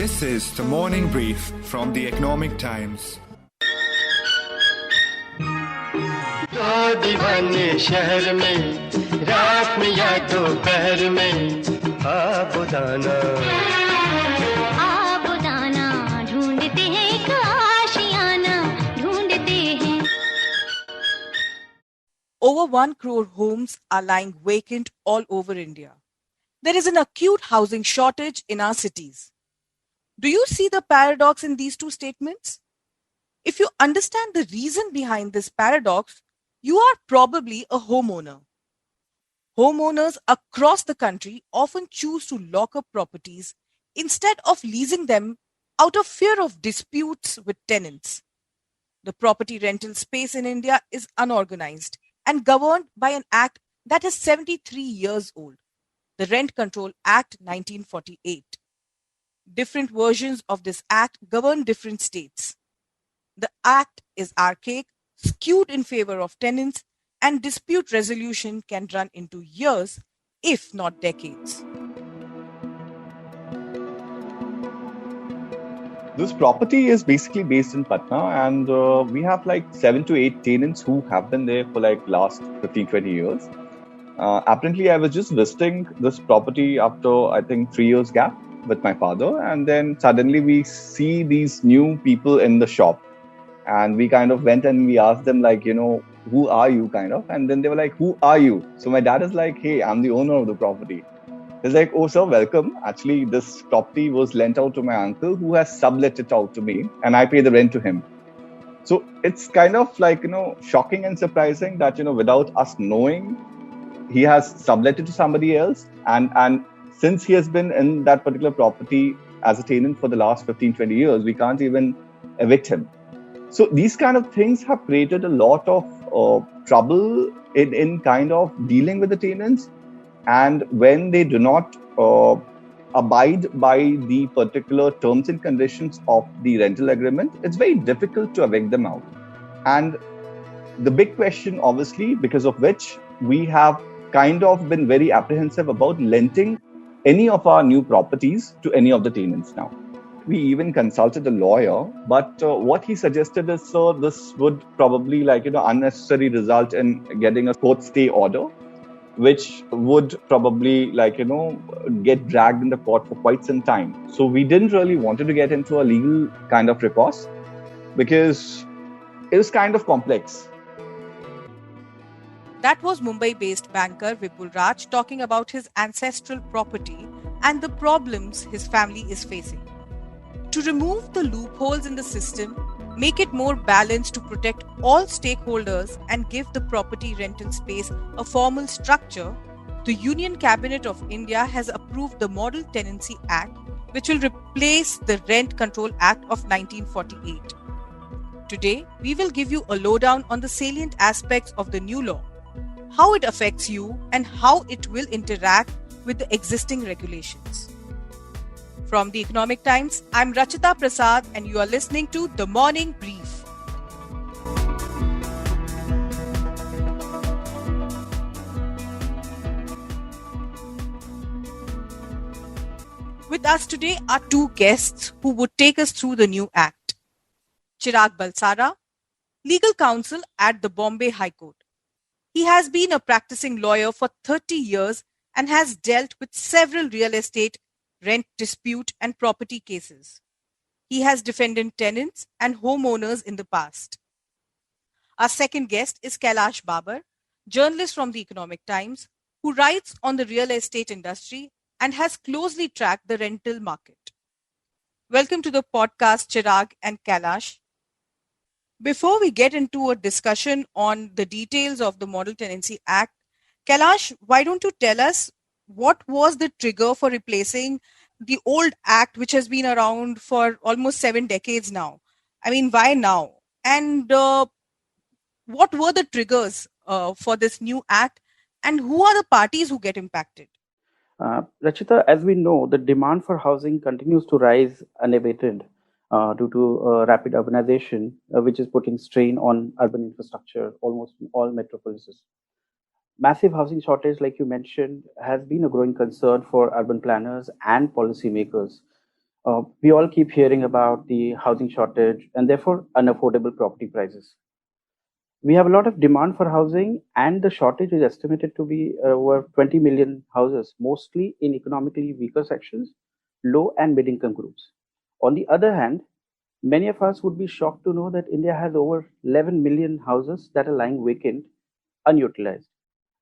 This is the morning brief from the Economic Times. तो दीवाने शहर में रात में या दोपहर में आबुदाना ढूंढते हैं एक आशियाना ढूंढते हैं. Over 1 crore homes are lying vacant all over India. There is an acute housing shortage in our cities. Do you see the paradox in these two statements? If you understand the reason behind this paradox, you are probably a homeowner. Homeowners across the country often choose to lock up properties instead of leasing them out of fear of disputes with tenants. The property rental space in India is unorganized and governed by an act that is 73 years old, the Rent Control Act 1948. Different versions of this act govern different states. The act is archaic, skewed in favor of tenants, and dispute resolution can run into years, if not decades. This property is basically based in Patna, and we have like 7 to 8 tenants who have been there for like last 15-20 years. Apparently, I was just visiting this property after I think 3 years gap with my father, and then suddenly we see these new people in the shop, and we kind of went and we asked them like, who are you kind of, and then they were like, who are you? So my dad is like, hey, I'm the owner of the property. He's like, oh sir, welcome. Actually, this property was lent out to my uncle who has sublet it out to me, and I pay the rent to him. So it's kind of like, shocking and surprising that, without us knowing, he has sublet it to somebody else, and since he has been in that particular property as a tenant for the last 15-20 years, we can't even evict him. So these kind of things have created a lot of trouble in kind of dealing with the tenants. And when they do not abide by the particular terms and conditions of the rental agreement, it's very difficult to evict them out. And the big question, obviously, because of which we have kind of been very apprehensive about lenting any of our new properties to any of the tenants now. We even consulted a lawyer, but what he suggested is, so this would probably unnecessarily result in getting a court stay order, which would probably get dragged in the court for quite some time. So we didn't really wanted to get into a legal kind of recourse because it was kind of complex. That was Mumbai-based banker Vipul Raj talking about his ancestral property and the problems his family is facing. To remove the loopholes in the system, make it more balanced to protect all stakeholders and give the property rental space a formal structure, the Union Cabinet of India has approved the Model Tenancy Act, which will replace the Rent Control Act of 1948. Today, we will give you a lowdown on the salient aspects of the new law, how it affects you, and how it will interact with the existing regulations. From the Economic Times, I'm Rachita Prasad and you are listening to The Morning Brief. With us today are two guests who would take us through the new act. Cherag Balsara, legal counsel at the Bombay High Court. He has been a practicing lawyer for 30 years and has dealt with several real estate, rent dispute and property cases. He has defended tenants and homeowners in the past. Our second guest is Kailash Babar, journalist from the Economic Times, who writes on the real estate industry and has closely tracked the rental market. Welcome to the podcast, Cherag and Kailash. Before we get into a discussion on the details of the Model Tenancy Act, Kailash, why don't you tell us what was the trigger for replacing the old act, which has been around for almost 7 decades now? I mean, why now? And what were the triggers for this new act? And who are the parties who get impacted? Rachita, as we know, the demand for housing continues to rise unabated due to rapid urbanization, which is putting strain on urban infrastructure almost in all metropolises. Massive housing shortage, like you mentioned, has been a growing concern for urban planners and policymakers. We all keep hearing about the housing shortage and therefore unaffordable property prices. We have a lot of demand for housing, and the shortage is estimated to be over 20 million houses, mostly in economically weaker sections, low and mid income groups. On the other hand, many of us would be shocked to know that India has over 11 million houses that are lying vacant, unutilized.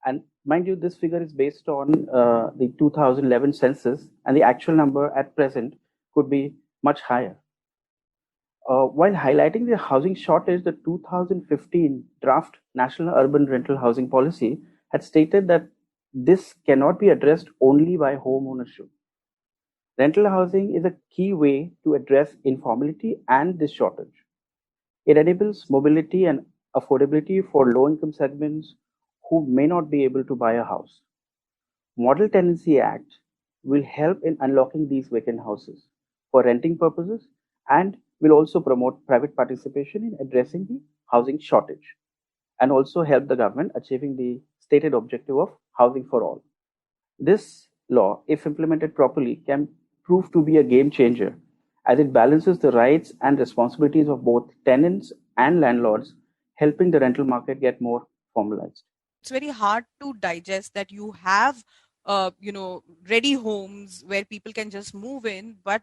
And mind you, this figure is based on the 2011 census, and the actual number at present could be much higher. While highlighting the housing shortage, the 2015 draft National Urban Rental Housing Policy had stated that this cannot be addressed only by home ownership. Rental housing is a key way to address informality and this shortage. It enables mobility and affordability for low-income segments who may not be able to buy a house. Model Tenancy Act will help in unlocking these vacant houses for renting purposes and will also promote private participation in addressing the housing shortage and also help the government achieving the stated objective of housing for all. This law, if implemented properly, can prove to be a game changer as it balances the rights and responsibilities of both tenants and landlords, helping the rental market get more formalized. It's very hard to digest that you have, ready homes where people can just move in, but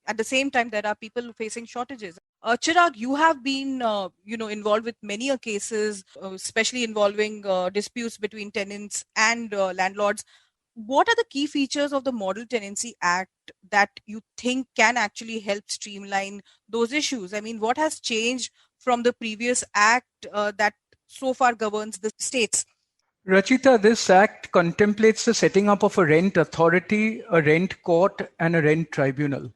at the same time, there are people facing shortages. Chirag, you have been, involved with many cases, especially involving disputes between tenants and landlords. What are the key features of the Model Tenancy Act that you think can actually help streamline those issues? I mean, what has changed from the previous act that so far governs the states? Rachita, this act contemplates the setting up of a rent authority, a rent court, and a rent tribunal.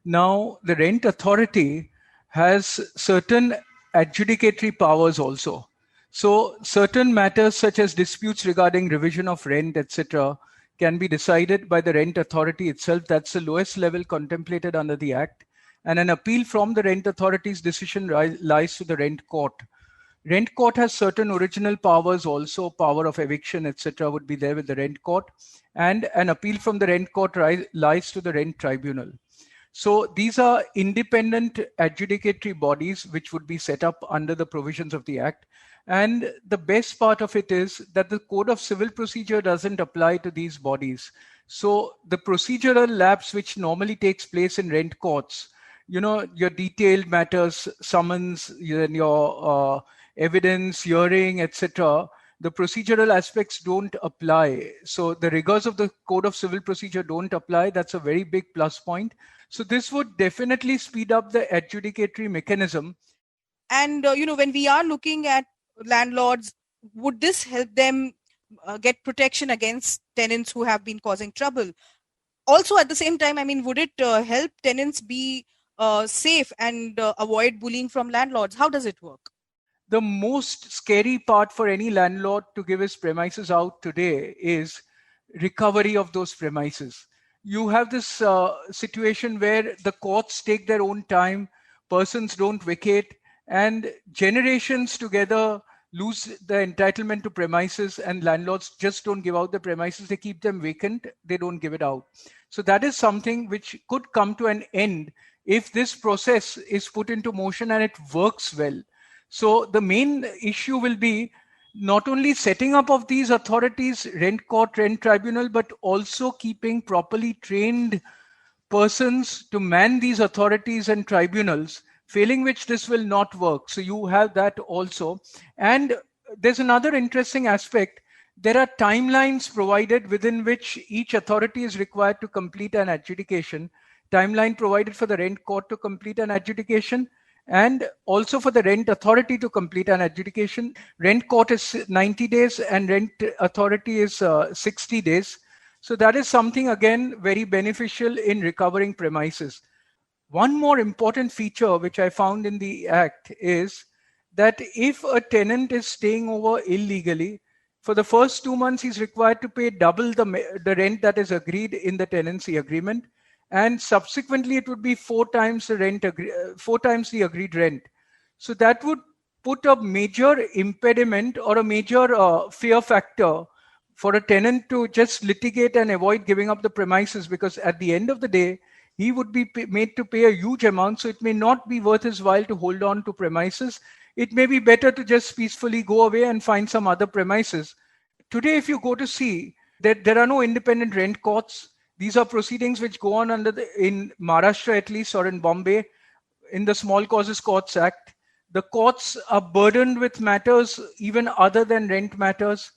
Now, the rent authority has certain adjudicatory powers also. So, certain matters such as disputes regarding revision of rent, etc., can be decided by the rent authority itself. That's the lowest level contemplated under the Act. And an appeal from the rent authority's decision lies to the rent court. Rent court has certain original powers also, power of eviction, etc. would be there with the rent court. And an appeal from the rent court lies to the rent tribunal. So these are independent adjudicatory bodies which would be set up under the provisions of the Act. And the best part of it is that the Code of Civil Procedure doesn't apply to these bodies. So the procedural lapse which normally takes place in rent courts, your detailed matters, summons, your evidence, hearing, etc., the procedural aspects don't apply. So the rigors of the Code of Civil Procedure don't apply. That's a very big plus point. So this would definitely speed up the adjudicatory mechanism. And, when we are looking at landlords, would this help them get protection against tenants who have been causing trouble? Also, at the same time, I mean, would it help tenants be safe and avoid bullying from landlords? How does it work? The most scary part for any landlord to give his premises out today is recovery of those premises. You have this situation where the courts take their own time, persons don't vacate, and generations together lose the entitlement to premises, and landlords just don't give out the premises. They keep them vacant. They don't give it out. So that is something which could come to an end if this process is put into motion and it works well. So the main issue will be not only setting up of these authorities, rent court, rent tribunal, but also keeping properly trained persons to man these authorities and tribunals, failing which this will not work. So you have that also. And there's another interesting aspect. There are timelines provided within which each authority is required to complete an adjudication. Timeline provided for the rent court to complete an adjudication, and also for the rent authority to complete an adjudication. Rent court is 90 days and rent authority is 60 days. So that is something, again, very beneficial in recovering premises. One more important feature which I found in the Act is that if a tenant is staying over illegally, for the first 2 months, he's required to pay double the rent that is agreed in the tenancy agreement. And subsequently, it would be 4 times the agreed rent. So that would put a major impediment or a major fear factor for a tenant to just litigate and avoid giving up the premises, because at the end of the day, he would be made to pay a huge amount. So it may not be worth his while to hold on to premises. It may be better to just peacefully go away and find some other premises. Today, if you go to see that there are no independent rent courts, these are proceedings which go on in Maharashtra at least, or in Bombay, in the Small Causes Courts Act. The courts are burdened with matters even other than rent matters.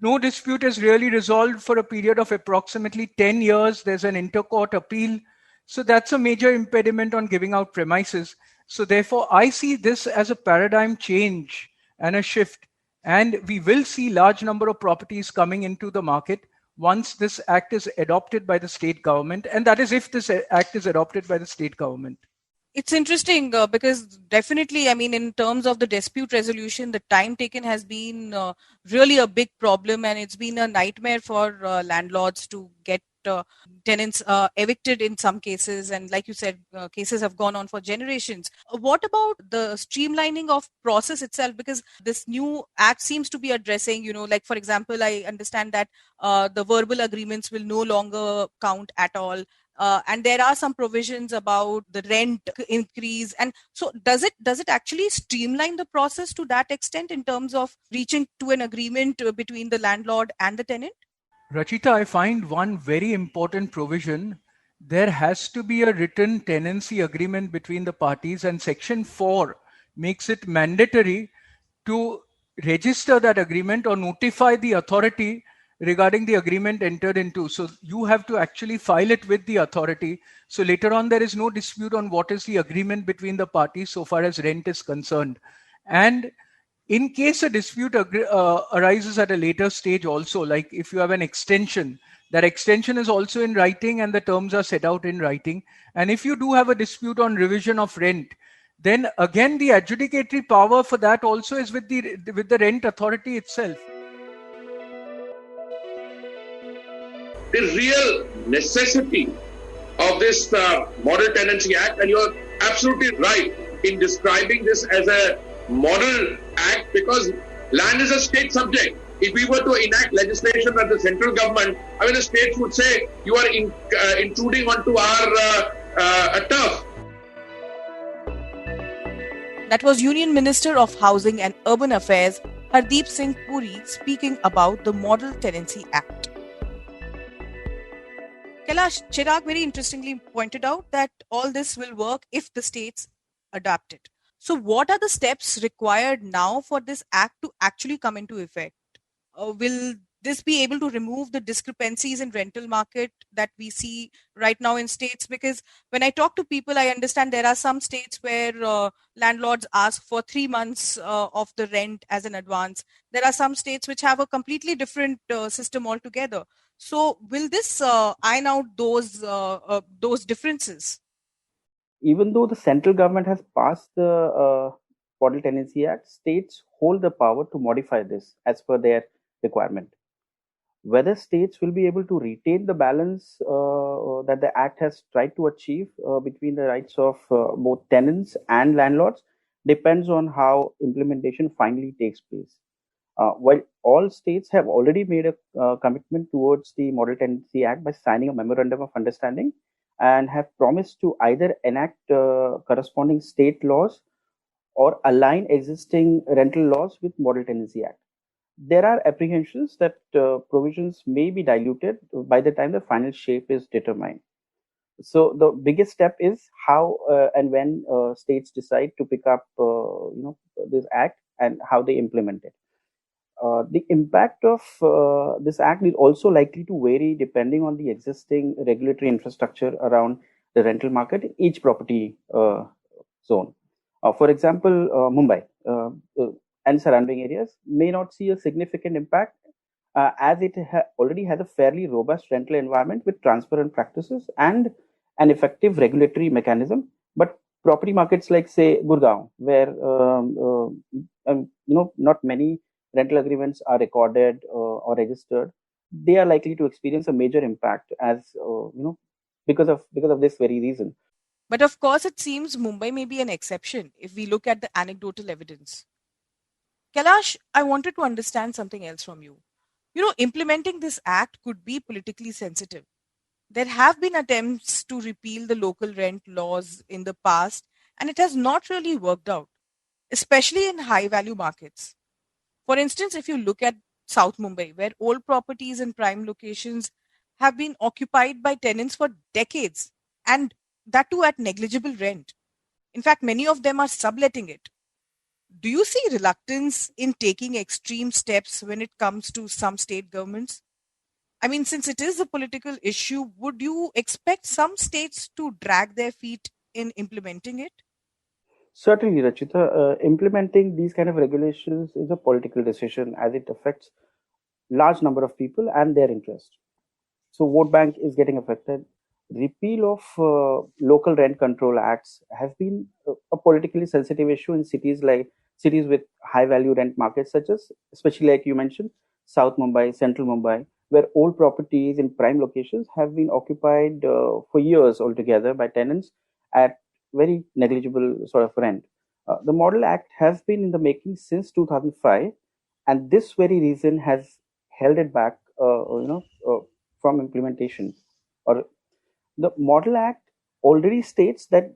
No dispute is really resolved for a period of approximately 10 years. There's an intercourt appeal. So that's a major impediment on giving out premises. So therefore, I see this as a paradigm change and a shift. And we will see large number of properties coming into the market once this act is adopted by the state government. And that is if this act is adopted by the state government. It's interesting because definitely, I mean, in terms of the dispute resolution, the time taken has been really a big problem, and it's been a nightmare for landlords to get tenants evicted in some cases. And like you said, cases have gone on for generations. What about the streamlining of process itself? Because this new act seems to be addressing, like, for example, I understand that the verbal agreements will no longer count at all. And there are some provisions about the rent increase. And so does it actually streamline the process to that extent in terms of reaching to an agreement between the landlord and the tenant? Rachita, I find one very important provision. There has to be a written tenancy agreement between the parties, and Section 4 makes it mandatory to register that agreement or notify the authority regarding the agreement entered into. So you have to actually file it with the authority. So later on, there is no dispute on what is the agreement between the parties so far as rent is concerned. And in case a dispute arises at a later stage also, like if you have an extension, that extension is also in writing and the terms are set out in writing. And if you do have a dispute on revision of rent, then again the adjudicatory power for that also is with the rent authority itself. The real necessity of this Model Tenancy Act, and you're absolutely right in describing this as a model act, because land is a state subject. If we were to enact legislation at the central government, I mean, the states would say, you are intruding onto our turf. That was Union Minister of Housing and Urban Affairs, Hardeep Singh Puri, speaking about the Model Tenancy Act. Kailash, Cherag very interestingly pointed out that all this will work if the states adapt it. So what are the steps required now for this act to actually come into effect? Will this be able to remove the discrepancies in rental market that we see right now in states? Because when I talk to people, I understand there are some states where landlords ask for 3 months of the rent as an advance. There are some states which have a completely different system altogether. So will this iron out those differences? Even though the central government has passed the Model Tenancy Act, states hold the power to modify this as per their requirement. Whether states will be able to retain the balance that the Act has tried to achieve between the rights of both tenants and landlords depends on how implementation finally takes place. While all states have already made a commitment towards the Model Tenancy Act by signing a memorandum of understanding and have promised to either enact corresponding state laws or align existing rental laws with Model Tenancy Act, there are apprehensions that provisions may be diluted by the time the final shape is determined. So the biggest step is how and when states decide to pick up this act and how they implement it. The impact of this act is also likely to vary depending on the existing regulatory infrastructure around the rental market in each property zone. For example, Mumbai and surrounding areas may not see a significant impact as it already has a fairly robust rental environment with transparent practices and an effective regulatory mechanism. But property markets like, say, Gurgaon, where not many rental agreements are recorded or registered, they are likely to experience a major impact as because of this very reason. But of course, it seems Mumbai may be an exception if we look at the anecdotal evidence. Kailash, I wanted to understand something else from you. Implementing this act could be politically sensitive. There have been attempts to repeal the local rent laws in the past, and it has not really worked out, especially in high value markets. For instance, if you look at South Mumbai, where old properties in prime locations have been occupied by tenants for decades, and that too at negligible rent. In fact, many of them are subletting it. Do you see reluctance in taking extreme steps when it comes to some state governments? I mean, since it is a political issue, would you expect some states to drag their feet in implementing it? Certainly, Rachita, implementing these kind of regulations is a political decision as it affects large number of people and their interest. So vote bank is getting affected. Repeal of local rent control acts has been a politically sensitive issue in cities with high value rent markets, such as, especially like you mentioned, South Mumbai, Central Mumbai, where old properties in prime locations have been occupied for years altogether by tenants at very negligible sort of rent. The Model Act has been in the making since 2005, and this very reason has held it back, from implementation. Or the Model Act already states that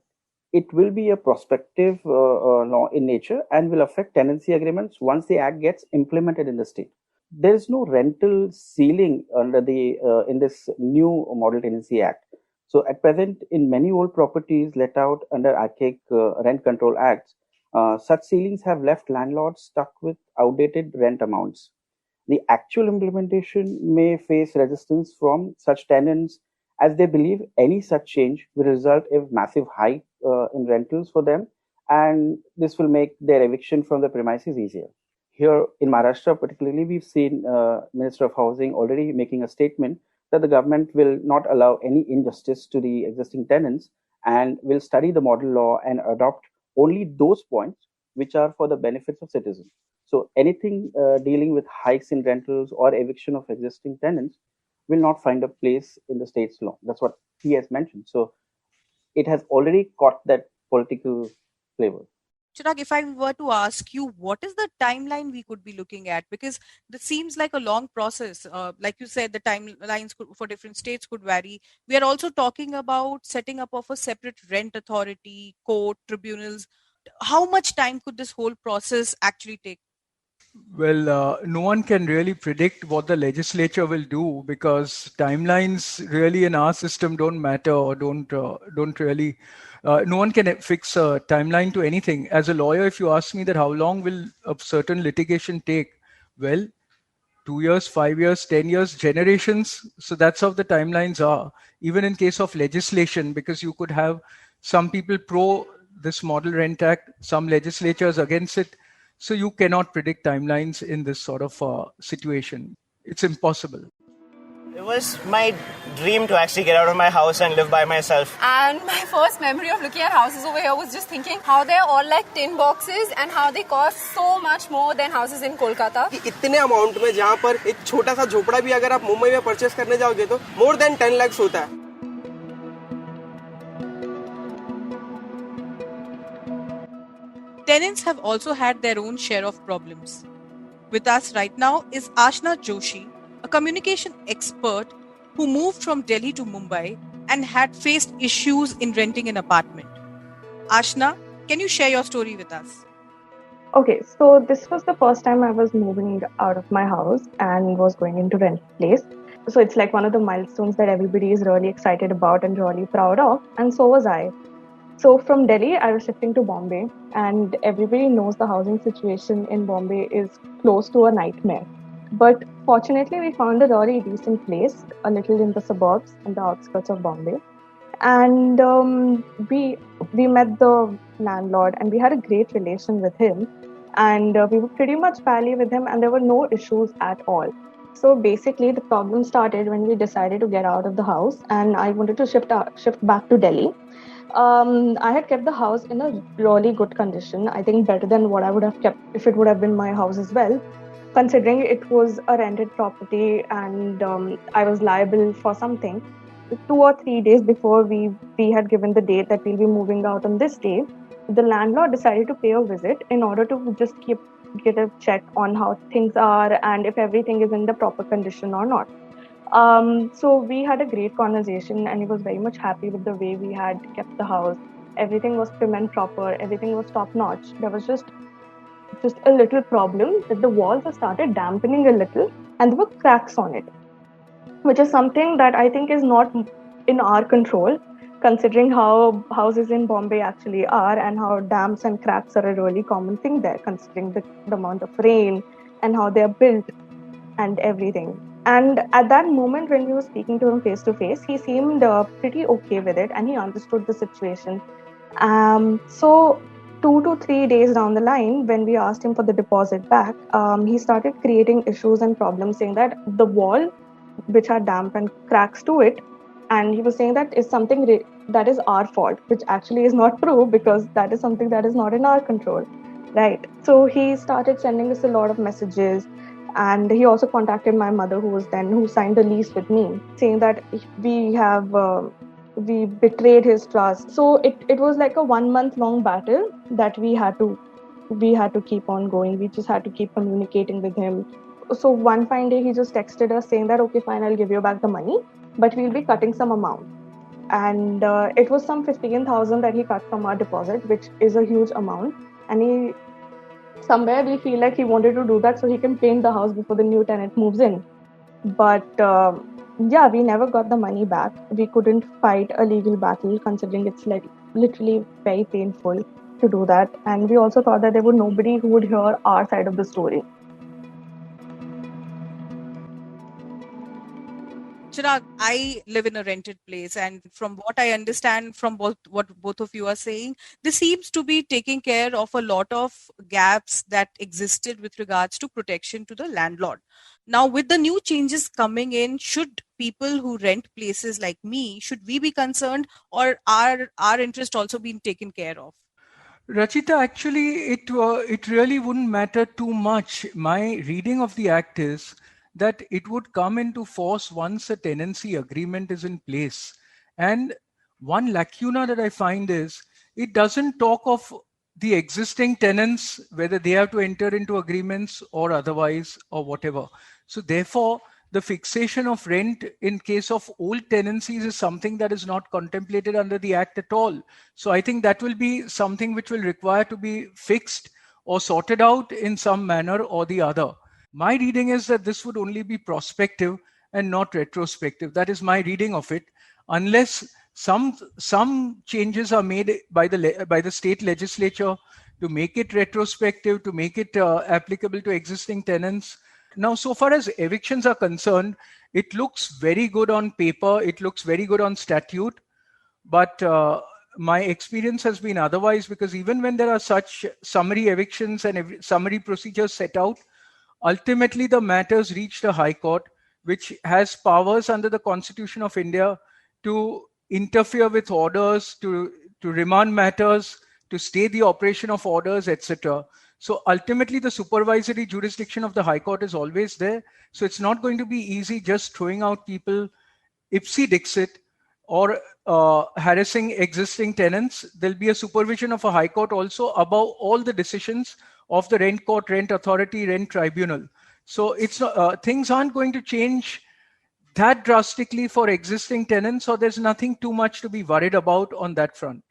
it will be a prospective law in nature and will affect tenancy agreements once the act gets implemented in the state. There is no rental ceiling under the in this new Model Tenancy Act. So at present, in many old properties let out under archaic rent control acts, such ceilings have left landlords stuck with outdated rent amounts. The actual implementation may face resistance from such tenants as they believe any such change will result in massive hike in rentals for them, and this will make their eviction from the premises easier. Here in Maharashtra, particularly, we've seen Minister of Housing already making a statement that the government will not allow any injustice to the existing tenants and will study the model law and adopt only those points which are for the benefits of citizens. So anything dealing with hikes in rentals or eviction of existing tenants will not find a place in the state's law. That's what he has mentioned. So it has already caught that political flavor. Chirag, if I were to ask you, what is the timeline we could be looking at? Because this seems like a long process. Like you said, the timelines for different states could vary. We are also talking about setting up of a separate rent authority, court, tribunals. How much time could this whole process actually take? Well, no one can really predict what the legislature will do because timelines really in our system don't matter or don't really. No one can fix a timeline to anything. As a lawyer, if you ask me that how long will a certain litigation take, well, 2 years, 5 years, 10 years, generations. So that's how the timelines are. Even in case of legislation, because you could have some people pro this Model Rent Act, some legislatures against it. So you cannot predict timelines in this sort of situation. It's impossible. It was my dream to actually get out of my house and live by myself. And my first memory of looking at houses over here was just thinking how they're all like tin boxes and how they cost so much more than houses in Kolkata. इतने amount में जहाँ पर एक छोटा सा झोपड़ा भी अगर आप मुंबई में परचेस करने जाओगे तो more than 10 lakhs होता है. Tenants have also had their own share of problems. With us right now is Ashna Joshi, a communication expert who moved from Delhi to Mumbai and had faced issues in renting an apartment. Ashna, can you share your story with us? Okay, so this was the first time I was moving out of my house and was going into rent place. So it's like one of the milestones that everybody is really excited about and really proud of, and so was I. So from Delhi, I was shifting to Bombay, and everybody knows the housing situation in Bombay is close to a nightmare. But fortunately, we found a really decent place, a little in the suburbs, in the outskirts of Bombay. And we met the landlord, and we had a great relation with him. And we were pretty much pally with him, and there were no issues at all. So basically, the problem started when we decided to get out of the house, and I wanted to shift back to Delhi. I had kept the house in a really good condition. I think better than what I would have kept if it would have been my house as well, considering it was a rented property and I was liable for something. 2 or 3 days before we had given the date that we'll be moving out on this day, the landlord decided to pay a visit in order to just get a check on how things are and if everything is in the proper condition or not. So we had a great conversation, and he was very much happy with the way we had kept the house. Everything was prim and proper. Everything was top notch. There was just a little problem that the walls have started dampening a little, and there were cracks on it, which is something that I think is not in our control, considering how houses in Bombay actually are and how damps and cracks are a really common thing there, considering the amount of rain and how they are built and everything. And at that moment, when we were speaking to him face to face, he seemed pretty okay with it and he understood the situation. So 2 to 3 days down the line, when we asked him for the deposit back, he started creating issues and problems, saying that the wall, which had damp and cracks to it, and he was saying that is something that is our fault, which actually is not true because that is something that is not in our control, right? So he started sending us a lot of messages, and he also contacted my mother, who signed the lease with me, saying that we betrayed his trust. So it was like a 1 month long battle that we had to keep on going. We just had to keep communicating with him. So one fine day he just texted us saying that, okay, fine, I'll give you back the money, but we'll be cutting some amount. And it was some 15,000 that he cut from our deposit, which is a huge amount. And somewhere we feel like he wanted to do that so he can paint the house before the new tenant moves in. But yeah, we never got the money back. We couldn't fight a legal battle, considering it's like literally very painful to do that. And we also thought that there would nobody who would hear our side of the story. Chirag, I live in a rented place, and from what I understand from what both of you are saying, this seems to be taking care of a lot of gaps that existed with regards to protection to the landlord. Now, with the new changes coming in, should people who rent places like me, should we be concerned, or are our interest also being taken care of? Rachita, actually, it really wouldn't matter too much. My reading of the act is that it would come into force once a tenancy agreement is in place. And one lacuna that I find is it doesn't talk of the existing tenants, whether they have to enter into agreements or otherwise or whatever. So therefore, the fixation of rent in case of old tenancies is something that is not contemplated under the act at all. So I think that will be something which will require to be fixed or sorted out in some manner or the other. My reading is that this would only be prospective and not retrospective. That is my reading of it, unless some changes are made by the state legislature to make it retrospective, to make it applicable to existing tenants. Now, so far as evictions are concerned, it looks very good on paper. It looks very good on statute. But my experience has been otherwise, because even when there are such summary evictions and summary procedures set out, ultimately the matters reach the High Court, which has powers under the Constitution of India to interfere with orders, to remand matters, to stay the operation of orders, etc. So ultimately, the supervisory jurisdiction of the High Court is always there. So it's not going to be easy just throwing out people ipsy dixit or harassing existing tenants. There'll be a supervision of a High Court also above all the decisions of the Rent Court, Rent Authority, Rent Tribunal. So it's things aren't going to change that drastically for existing tenants, or there's nothing too much to be worried about on that front.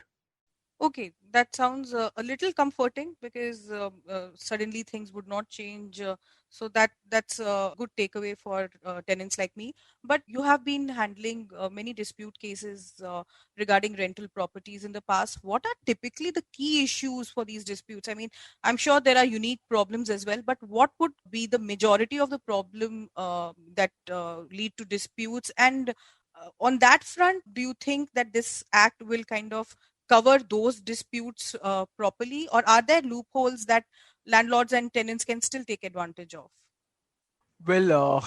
Okay, that sounds a little comforting, because suddenly things would not change. So that's a good takeaway for tenants like me. But you have been handling many dispute cases regarding rental properties in the past. What are typically the key issues for these disputes? I mean, I'm sure there are unique problems as well, but what would be the majority of the problem that lead to disputes? And on that front, do you think that this act will kind of cover those disputes properly, or are there loopholes that landlords and tenants can still take advantage of? Well,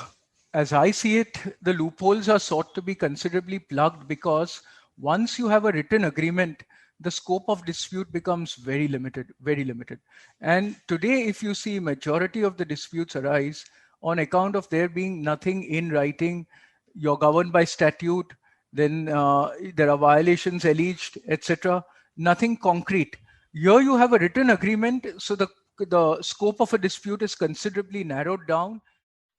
as I see it, the loopholes are sought to be considerably plugged, because once you have a written agreement, the scope of dispute becomes very limited, very limited. And today, if you see, majority of the disputes arise on account of there being nothing in writing. You're governed by statute, then there are violations alleged, etc. Nothing concrete. Here you have a written agreement, so the scope of a dispute is considerably narrowed down.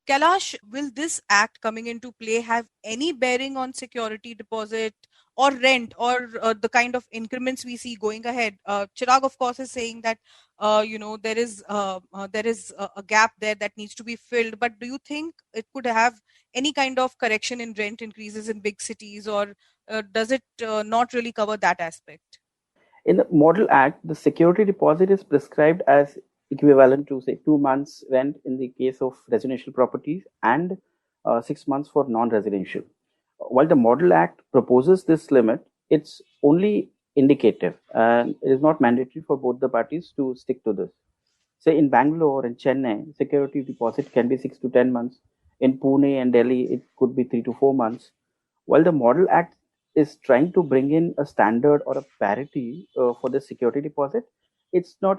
Kailash, will this act coming into play have any bearing on security deposit or rent or the kind of increments we see going ahead? Chirag, of course, is saying that there is a gap there that needs to be filled. But do you think it could have any kind of correction in rent increases in big cities, or does it not really cover that aspect? In the Model Act, the security deposit is prescribed as equivalent to, say, 2 months' rent in the case of residential properties and 6 months for non-residential. While the Model Act proposes this limit, it's only indicative and it is not mandatory for both the parties to stick to this. Say in Bangalore and Chennai, security deposit can be 6 to 10 months. In Pune and Delhi, it could be 3 to 4 months. While the Model Act is trying to bring in a standard or a parity for the security deposit, it's not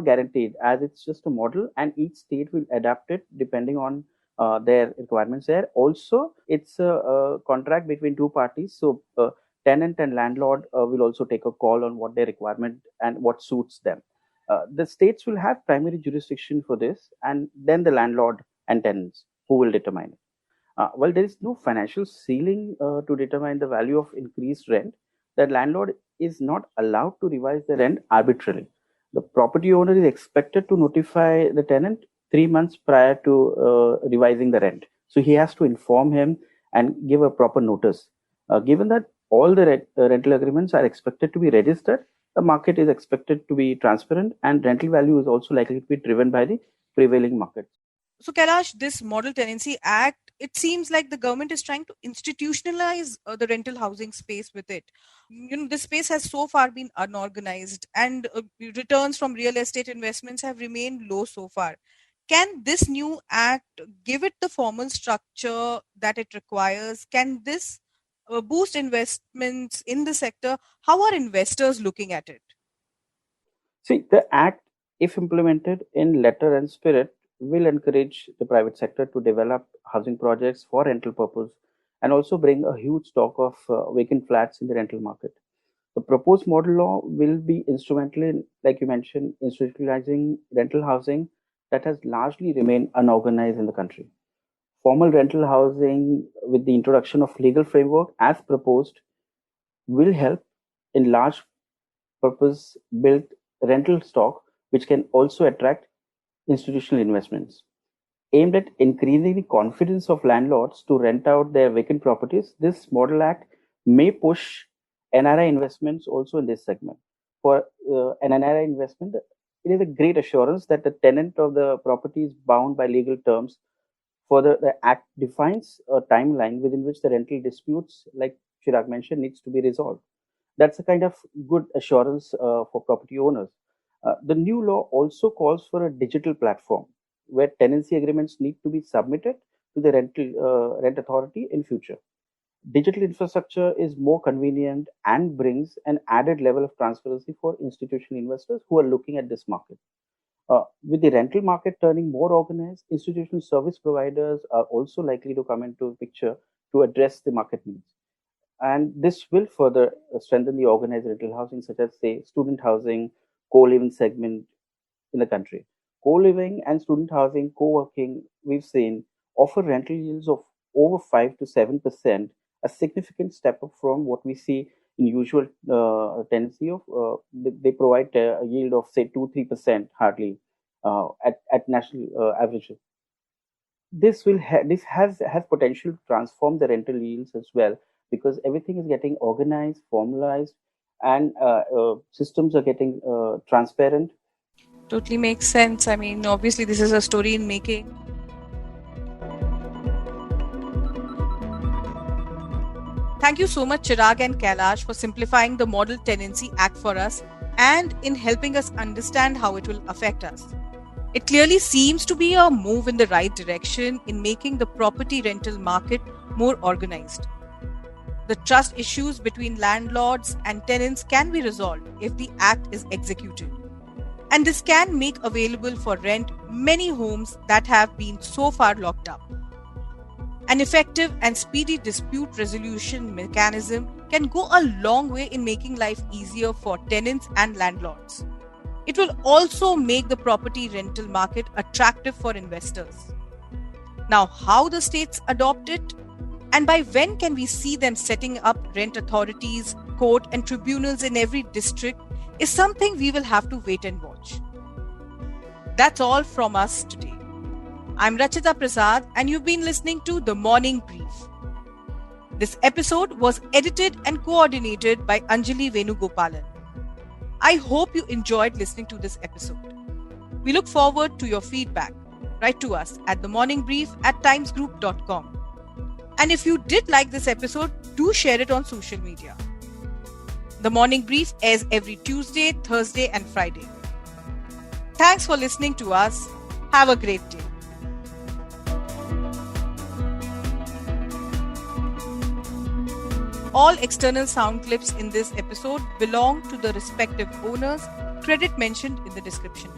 guaranteed, as it's just a model and each state will adapt it depending on their requirements there. Also, it's a contract between two parties, so tenant and landlord will also take a call on what their requirement and what suits them. The states will have primary jurisdiction for this, and then the landlord and tenants who will determine it. While there is no financial ceiling to determine the value of increased rent, the landlord is not allowed to revise the rent arbitrarily. The property owner is expected to notify the tenant 3 months prior to revising the rent. So he has to inform him and give a proper notice. Given that all the rental agreements are expected to be registered, the market is expected to be transparent, and rental value is also likely to be driven by the prevailing market. So, Kailash, this Model Tenancy Act, it seems like the government is trying to institutionalize the rental housing space with it. This space has so far been unorganized, and returns from real estate investments have remained low so far. Can this new act give it the formal structure that it requires? Can this boost investments in the sector? How are investors looking at it? See, the act, if implemented in letter and spirit, will encourage the private sector to develop housing projects for rental purpose and also bring a huge stock of vacant flats in the rental market. The proposed model law will be instrumental in, like you mentioned, institutionalizing rental housing that has largely remained unorganized in the country. Formal rental housing, with the introduction of legal framework as proposed, will help in large purpose built rental stock, which can also attract institutional investments. Aimed at increasing the confidence of landlords to rent out their vacant properties, this Model Act may push NRI investments also in this segment. For an NRI investment, it is a great assurance that the tenant of the property is bound by legal terms. Further, the Act defines a timeline within which the rental disputes, like Cherag mentioned, needs to be resolved. That's a kind of good assurance for property owners. The new law also calls for a digital platform where tenancy agreements need to be submitted to the rent authority in future. Digital infrastructure is more convenient and brings an added level of transparency for institutional investors who are looking at this market. With the rental market turning more organized, institutional service providers are also likely to come into the picture to address the market needs. And this will further strengthen the organized rental housing, such as, say, student housing, co-living segment in the country. Co-living and student housing, co-working, we've seen, offer rental yields of over 5 to 7%, a significant step up from what we see in usual tenancy of, they provide a yield of, say, 2-3% hardly at national average. This has potential to transform the rental yields as well, because everything is getting organized, formalized, and systems are getting transparent. Totally makes sense. I mean, obviously, this is a story in making. Thank you so much, Cherag and Kailash, for simplifying the Model Tenancy Act for us and in helping us understand how it will affect us. It clearly seems to be a move in the right direction in making the property rental market more organized. The trust issues between landlords and tenants can be resolved if the act is executed. And this can make available for rent many homes that have been so far locked up. An effective and speedy dispute resolution mechanism can go a long way in making life easier for tenants and landlords. It will also make the property rental market attractive for investors. Now, how the states adopt it, and by when can we see them setting up rent authorities, court and tribunals in every district is something we will have to wait and watch. That's all from us today. I'm Rachita Prasad and you've been listening to The Morning Brief. This episode was edited and coordinated by Anjali Venugopalan. I hope you enjoyed listening to this episode. We look forward to your feedback. Write to us at themorningbreef@timesgroup.com. And if you did like this episode, do share it on social media. The Morning Brief airs every Tuesday, Thursday and Friday. Thanks for listening to us. Have a great day. All external sound clips in this episode belong to the respective owners. Credit mentioned in the description.